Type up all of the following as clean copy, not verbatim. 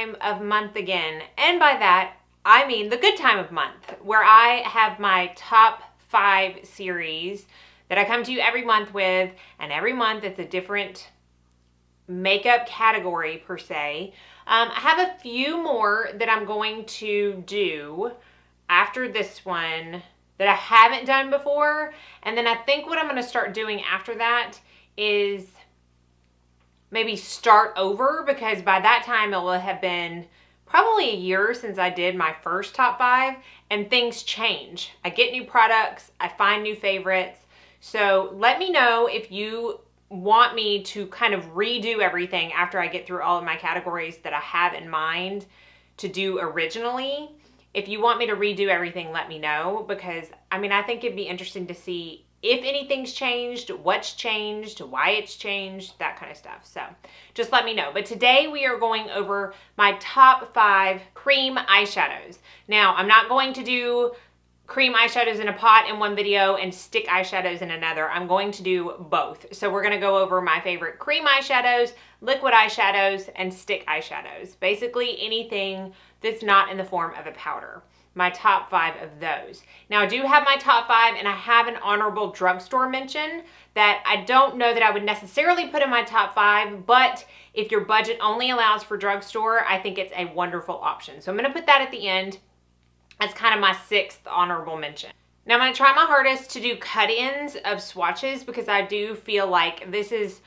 time of month again. And by that, I mean the good time of month, where I have my top 5 series that I come to you every month with, and every month it's a different makeup category per se. I have a few more that I'm going to do after this one that I haven't done before. And then I think what I'm going to start doing after that is maybe start over, because by that time it will have been probably a year since I did my first top 5, and things change. I get new products, I find new favorites. So let me know if you want me to kind of redo everything after I get through all of my categories that I have in mind to do originally. If you want me to redo everything, let me know, because I mean, I think it'd be interesting to see if anything's changed, what's changed, why it's changed, that kind of stuff. So just let me know. But today we are going over my top 5 cream eyeshadows. Now, I'm not going to do cream eyeshadows in a pot in one video and stick eyeshadows in another. I'm going to do both. So we're going to go over my favorite cream eyeshadows, liquid eyeshadows, and stick eyeshadows. Basically anything that's not in the form of a powder. My top 5 of those. Now I do have my top 5, and I have an honorable drugstore mention that I don't know that I would necessarily put in my top 5, but if your budget only allows for drugstore, I think it's a wonderful option. So I'm going to put that at the end as kind of my 6th honorable mention. Now I'm going to try my hardest to do cut-ins of swatches, because I do feel like this is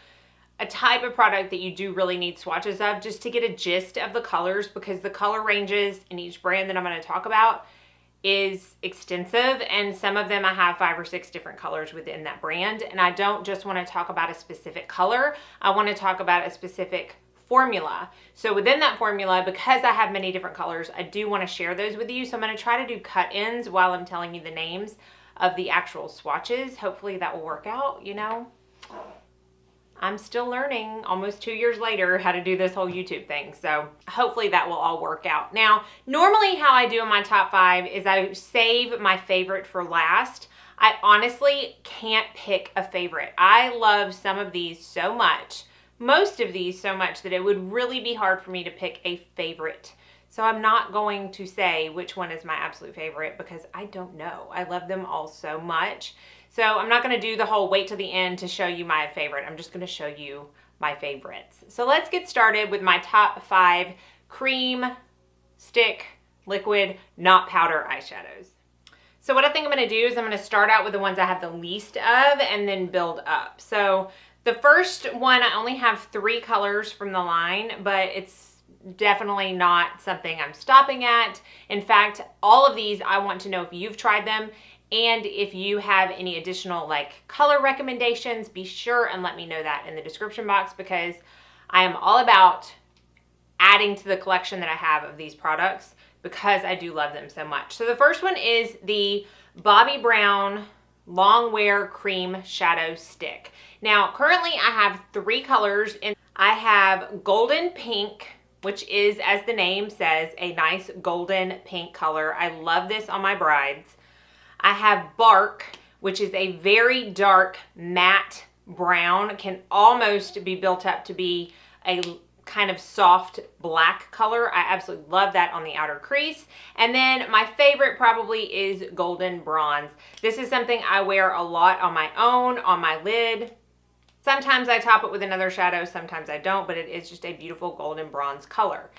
a type of product that you do really need swatches of, just to get a gist of the colors, because the color ranges in each brand that I'm going to talk about is extensive, and some of them I have 5 or 6 different colors within that brand, and I don't just want to talk about a specific color, I want to talk about a specific formula. So within that formula, because I have many different colors, I do want to share those with you. So I'm going to try to do cut-ins while I'm telling you the names of the actual swatches. Hopefully that will work out, you know. I'm still learning almost 2 years later how to do this whole YouTube thing. So hopefully that will all work out. Now, normally how I do in my top 5 is I save my favorite for last. I honestly can't pick a favorite. I love some of these so much, most of these so much, that it would really be hard for me to pick a favorite. So I'm not going to say which one is my absolute favorite, because I don't know. I love them all so much. So I'm not going to do the whole wait till the end to show you my favorite. I'm just going to show you my favorites. So let's get started with my top 5 cream, stick, liquid, not powder eyeshadows. So what I think I'm going to do is I'm going to start out with the ones I have the least of and then build up. So the first one, I only have 3 colors from the line, but it's definitely not something I'm stopping at. In fact, all of these, I want to know if you've tried them, and if you have any additional like color recommendations, be sure and let me know that in the description box, because I am all about adding to the collection that I have of these products, because I do love them so much. So the first one is the Bobbi Brown Long Wear Cream Shadow Stick. Now, currently I have 3 colors, and I have golden pink, which is, as the name says, a nice golden pink color. I love this on my brides. I have bark, which is a very dark matte brown, can almost be built up to be a kind of soft black color. I absolutely love that on the outer crease. And then my favorite probably is golden bronze. This is something I wear a lot on my own, on my lid. Sometimes I top it with another shadow, sometimes I don't, but it is just a beautiful golden bronze color.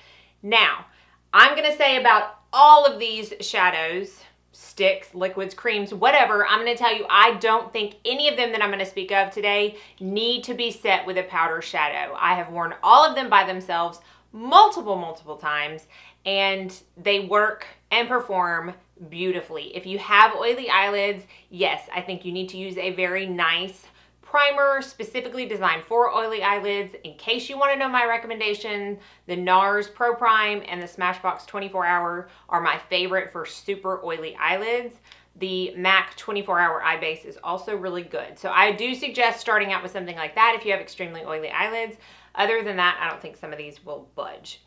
Now, I'm going to say about all of these shadows, sticks, liquids, creams, whatever, I'm going to tell you, I don't think any of them that I'm going to speak of today need to be set with a powder shadow. I have worn all of them by themselves multiple times, and they work and perform beautifully. If you have oily eyelids, yes, I think you need to use a very nice primer specifically designed for oily eyelids. In case you want to know my recommendation, the NARS Pro Prime and the Smashbox 24 Hour are my favorite for super oily eyelids. The MAC 24 Hour Eye Base is also really good. So I do suggest starting out with something like that if you have extremely oily eyelids. Other than that, I don't think some of these will budge.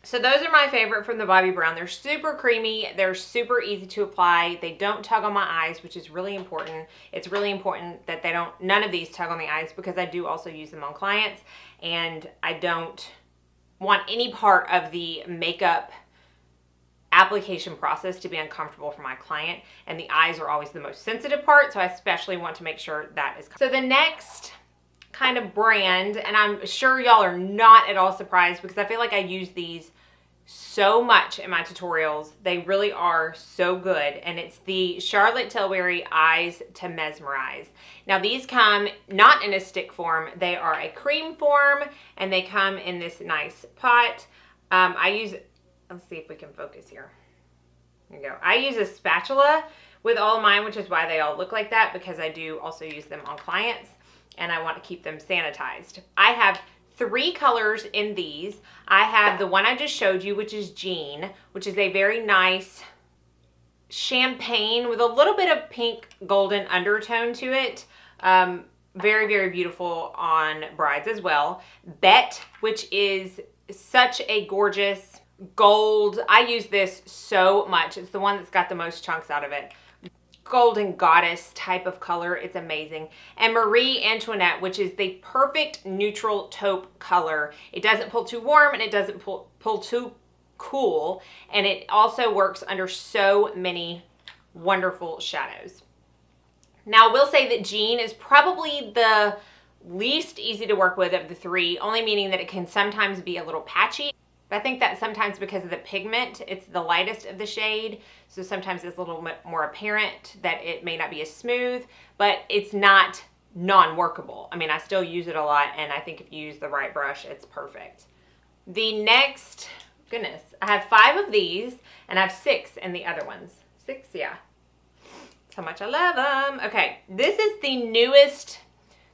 So those are my favorite from the Bobbi Brown. They're super creamy. They're super easy to apply. They don't tug on my eyes, which is really important. It's really important that none of these tug on the eyes, because I do also use them on clients, and I don't want any part of the makeup application process to be uncomfortable for my client, and the eyes are always the most sensitive part, so I especially want to make sure that is. So the next kind of brand, and I'm sure y'all are not at all surprised because I feel like I use these so much in my tutorials. They really are so good, and it's the Charlotte Tilbury Eyes to Mesmerize. Now these come not in a stick form, they are a cream form, and they come in this nice pot. I use, let's see if we can focus here. There you go. I use a spatula with all of mine, which is why they all look like that, because I do also use them on clients and I want to keep them sanitized. I have 3 colors in these. I have the one I just showed you, which is Jean, which is a very nice champagne with a little bit of pink golden undertone to it. Very, very beautiful on brides as well. Bet, which is such a gorgeous gold. I use this so much. It's the one that's got the most chunks out of it. Golden goddess type of color. It's amazing. And Marie Antoinette, which is the perfect neutral taupe color. It doesn't pull too warm and it doesn't pull too cool. And it also works under so many wonderful shadows. Now, I will say that Jean is probably the least easy to work with of the 3, only meaning that it can sometimes be a little patchy. But I think that's sometimes because of the pigment. It's the lightest of the shade, so sometimes it's a little bit more apparent that it may not be as smooth, but it's not non-workable. I mean, I still use it a lot, and I think if you use the right brush, it's perfect. The next, goodness, I have 5 of these, and I have 6 in the other ones. 6, yeah. That's how much I love them. Okay, this is the newest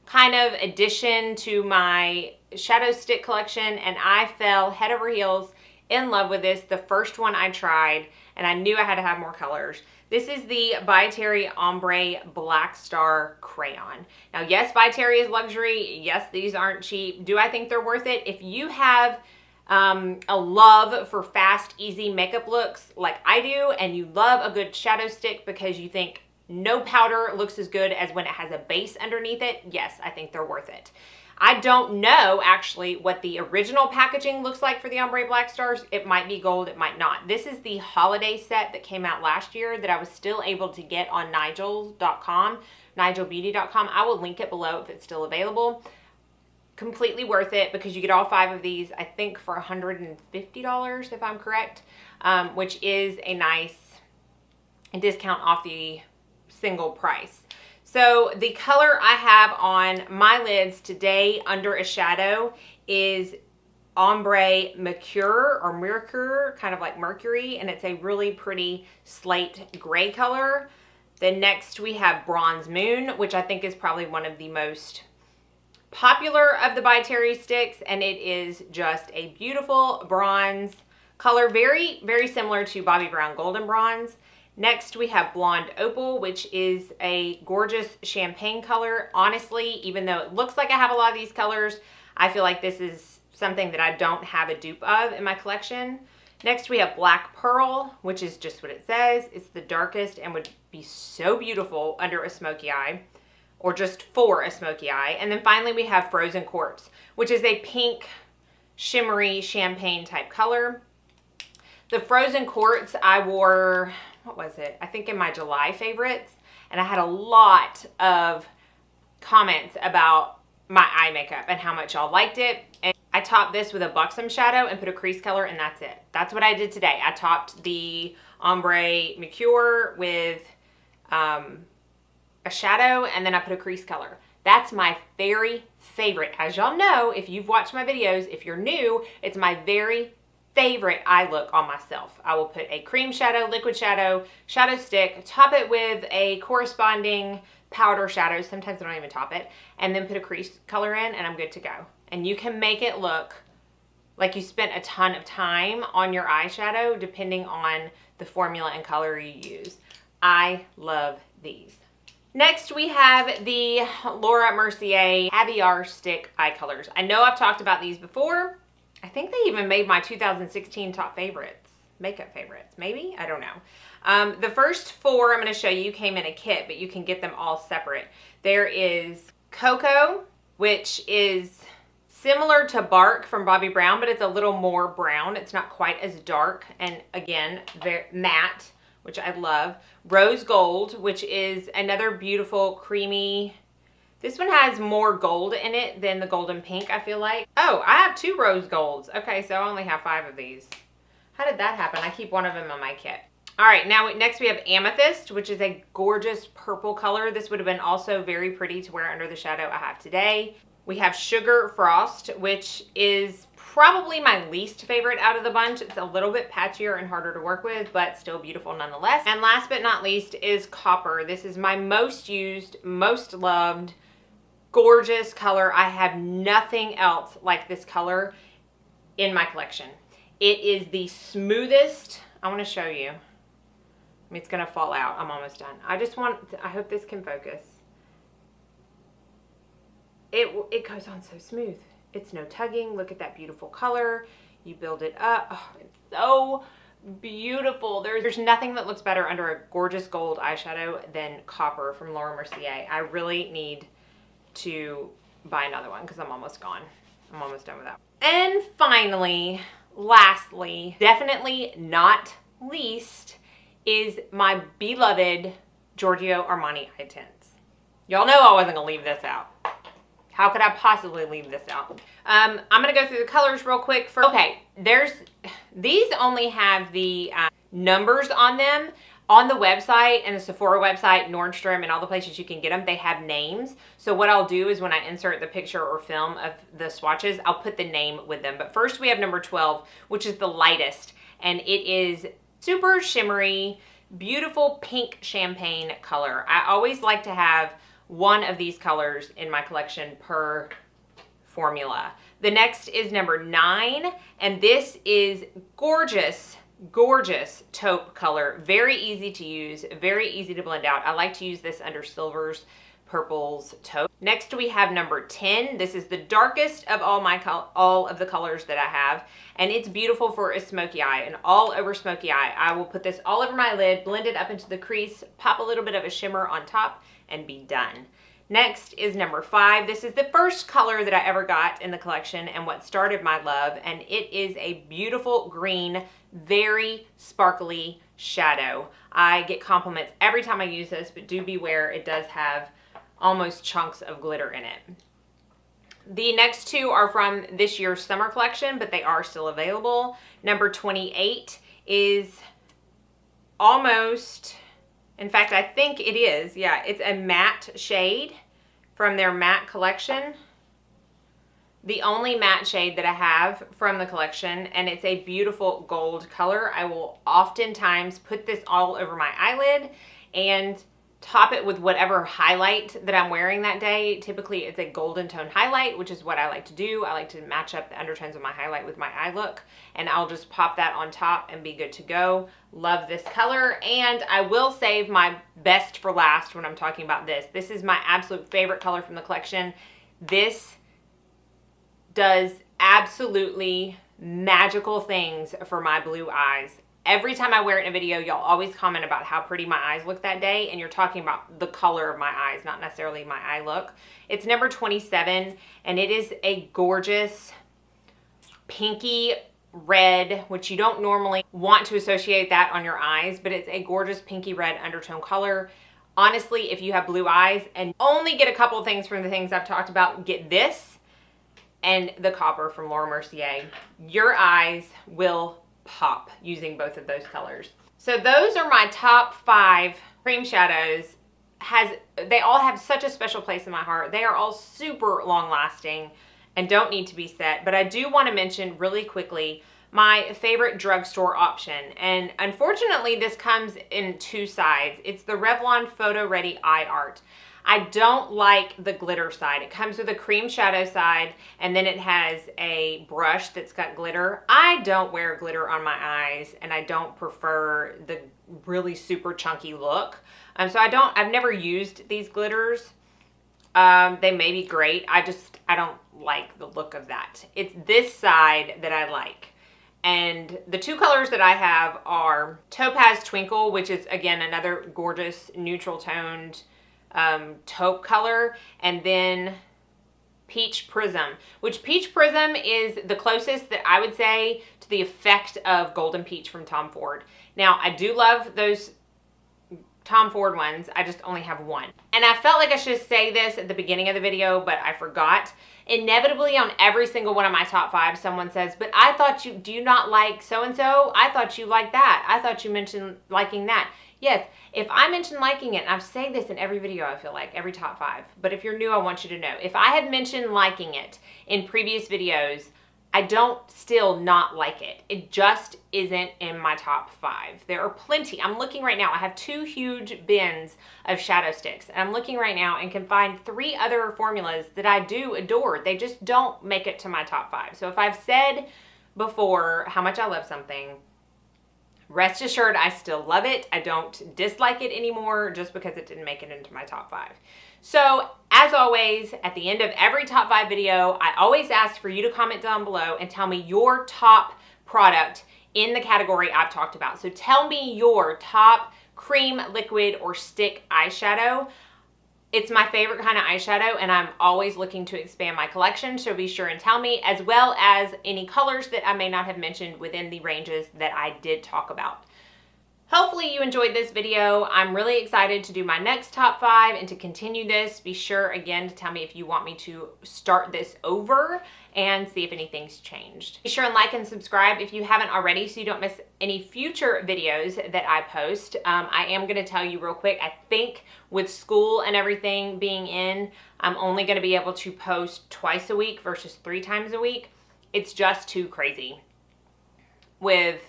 kind of addition to my shadow stick collection, and I fell head over heels in love with this the first one I tried, and I knew I had to have more colors. This is the by Thierry Ombre Black Star Crayon. Now, yes, by Thierry is luxury. Yes, these aren't cheap. Do I think they're worth it? If you have a love for fast, easy makeup looks like I do, and you love a good shadow stick because you think no powder looks as good as when it has a base underneath it, yes, I think they're worth it. I don't know actually what the original packaging looks like for the Ombre Black Stars. It might be gold, it might not. This is the holiday set that came out last year that I was still able to get on nigel.com, nigelbeauty.com. I will link it below if it's still available. Completely worth it because you get all 5 of these, I think for $150 if I'm correct, which is a nice discount off the single price. So the color I have on my lids today under a shadow is Ombre Mercure or Mercure, kind of like Mercury, and it's a really pretty slate gray color. Then next we have Bronze Moon, which I think is probably one of the most popular of the by Thierry sticks, and it is just a beautiful bronze color, very, very similar to Bobbi Brown Golden Bronze. Next, we have Blonde Opal, which is a gorgeous champagne color. Honestly, even though it looks like I have a lot of these colors, I feel like this is something that I don't have a dupe of in my collection. Next, we have Black Pearl, which is just what it says. It's the darkest and would be so beautiful under a smoky eye, or just for a smoky eye. And then finally, we have Frozen Quartz, which is a pink, shimmery, champagne type color. The Frozen Quartz I wore, what was it? I think in my July favorites, and I had a lot of comments about my eye makeup and how much y'all liked it. And I topped this with a buxom shadow and put a crease color, and that's it. That's what I did today. I topped the Ombre Mercure with a shadow, and then I put a crease color. That's my very favorite. As y'all know, if you've watched my videos, if you're new, it's my very favorite eye look on myself. I will put a cream shadow, liquid shadow, shadow stick, top it with a corresponding powder shadow. Sometimes I don't even top it, and then put a crease color in, and I'm good to go. And you can make it look like you spent a ton of time on your eyeshadow depending on the formula and color you use. I love these. Next, we have the Laura Mercier Caviar Stick Eye Colors. I know I've talked about these before. I think they even made my 2016 top favorites, makeup favorites, maybe? I don't know. The first 4 I'm going to show you came in a kit, but you can get them all separate. There is Cocoa, which is similar to Bark from Bobbi Brown, but it's a little more brown. It's not quite as dark. And again, very matte, which I love. Rose Gold, which is another beautiful creamy. This one has more gold in it than the golden pink, I feel like. Oh, I have 2 rose golds. Okay, so I only have 5 of these. How did that happen? I keep one of them in my kit. All right, now next we have Amethyst, which is a gorgeous purple color. This would have been also very pretty to wear under the shadow I have today. We have Sugar Frost, which is probably my least favorite out of the bunch. It's a little bit patchier and harder to work with, but still beautiful nonetheless. And last but not least is Copper. This is my most used, most loved, gorgeous color. I have nothing else like this color in my collection. It is the smoothest. I want to show you. I mean, it's going to fall out. I'm almost done. I hope this can focus. It goes on so smooth. It's no tugging. Look at that beautiful color. You build it up. Oh, it's so beautiful. There's nothing that looks better under a gorgeous gold eyeshadow than Copper from Laura Mercier. I really need to buy another one because I'm almost gone. I'm almost done with that. And finally, lastly, definitely not least, is my beloved Giorgio Armani eye tints. Y'all know I wasn't gonna leave this out. How could I possibly leave this out? I'm gonna go through the colors real quick. Okay, these only have the numbers on them. On the website and the Sephora website, Nordstrom, and all the places you can get them, they have names. So what I'll do is when I insert the picture or film of the swatches, I'll put the name with them. But first we have number 12, which is the lightest. And it is super shimmery, beautiful pink champagne color. I always like to have one of these colors in my collection per formula. The next is number 9, and this is gorgeous, gorgeous taupe color. Very easy to use, very easy to blend out. I like to use this under silvers, purples, taupe. Next we have number 10. This is the darkest of all of the colors that I have, and it's beautiful for a smoky eye, an all over smoky eye. I will put this all over my lid, blend it up into the crease, pop a little bit of a shimmer on top, and be done. Next is number 5. This is the first color that I ever got in the collection and what started my love, and it is a beautiful green, very sparkly shadow. I get compliments every time I use this, but do beware, it does have almost chunks of glitter in it. The next 2 are from this year's summer collection, but they are still available. Number 28 is almost, in fact, I think it is. Yeah, it's a matte shade from their matte collection. The only matte shade that I have from the collection, and it's a beautiful gold color. I will oftentimes put this all over my eyelid and top it with whatever highlight that I'm wearing that day. Typically it's a golden tone highlight, which is what I like to do. I like to match up the undertones of my highlight with my eye look, and I'll just pop that on top and be good to go. Love this color, and I will save my best for last when I'm talking about this. This is my absolute favorite color from the collection. This does absolutely magical things for my blue eyes. Every time I wear it in a video, y'all always comment about how pretty my eyes look that day, and you're talking about the color of my eyes, not necessarily my eye look. It's number 27, and it is a gorgeous pinky red, which you don't normally want to associate that on your eyes, but it's a gorgeous pinky red undertone color. Honestly, if you have blue eyes and only get a couple things from the things I've talked about, get this and the Copper from Laura Mercier. Your eyes will pop using both of those colors. So those are my top 5 cream shadows. They all have such a special place in my heart. They are all super long lasting and don't need to be set, but I do want to mention really quickly my favorite drugstore option, and unfortunately this comes in 2 sides. It's the Revlon Photo Ready Eye Art. I don't like the glitter side. It comes with a cream shadow side, and then it has a brush that's got glitter. I don't wear glitter on my eyes, and I don't prefer the really super chunky look. So I've never used these glitters. They may be great. I don't like the look of that. It's this side that I like. And the 2 colors that I have are Topaz Twinkle, which is again another gorgeous neutral toned taupe color, and then Peach Prism, which Peach Prism is the closest that I would say to the effect of Golden Peach from Tom Ford. Now, I do love those Tom Ford ones. I just only have one. And I felt like I should say this at the beginning of the video, but I forgot. Inevitably, on every single one of my top 5, someone says, but I thought do you not like so-and-so? I thought you liked that. I thought you mentioned liking that. Yes, if I mention liking it, and I've said this in every video, I feel like, every top 5, but if you're new, I want you to know. If I had mentioned liking it in previous videos, I don't still not like it. It just isn't in my top 5. There are plenty. I'm looking right now. I have 2 huge bins of shadow sticks, and I'm looking right now and can find 3 other formulas that I do adore. They just don't make it to my top 5. So if I've said before how much I love something, rest assured, I still love it. I don't dislike it anymore just because it didn't make it into my top 5. So, as always, at the end of every top 5 video, I always ask for you to comment down below and tell me your top product in the category I've talked about. So tell me your top cream, liquid, or stick eyeshadow. It's my favorite kind of eyeshadow, and I'm always looking to expand my collection, so be sure and tell me, as well as any colors that I may not have mentioned within the ranges that I did talk about. Hopefully you enjoyed this video. I'm really excited to do my next top 5 and to continue this. Be sure again to tell me if you want me to start this over and see if anything's changed. Be sure and like and subscribe if you haven't already so you don't miss any future videos that I post. I am going to tell you real quick, I think with school and everything being in, I'm only going to be able to post twice a week versus 3 times a week. It's just too crazy with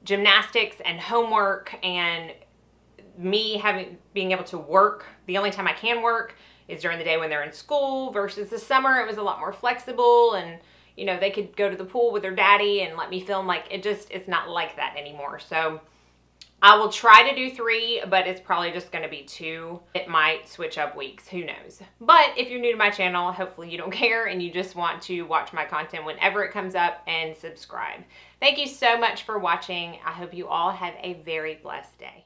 gymnastics and homework and me being able to work. The only time I can work is during the day when they're in school versus the summer. It was a lot more flexible, and you know, they could go to the pool with their daddy and let me film. Like, it's not like that anymore. So I will try to do 3, but it's probably just going to be 2. It might switch up weeks, who knows. But if you're new to my channel, hopefully you don't care and you just want to watch my content whenever it comes up and subscribe. Thank you so much for watching. I hope you all have a very blessed day.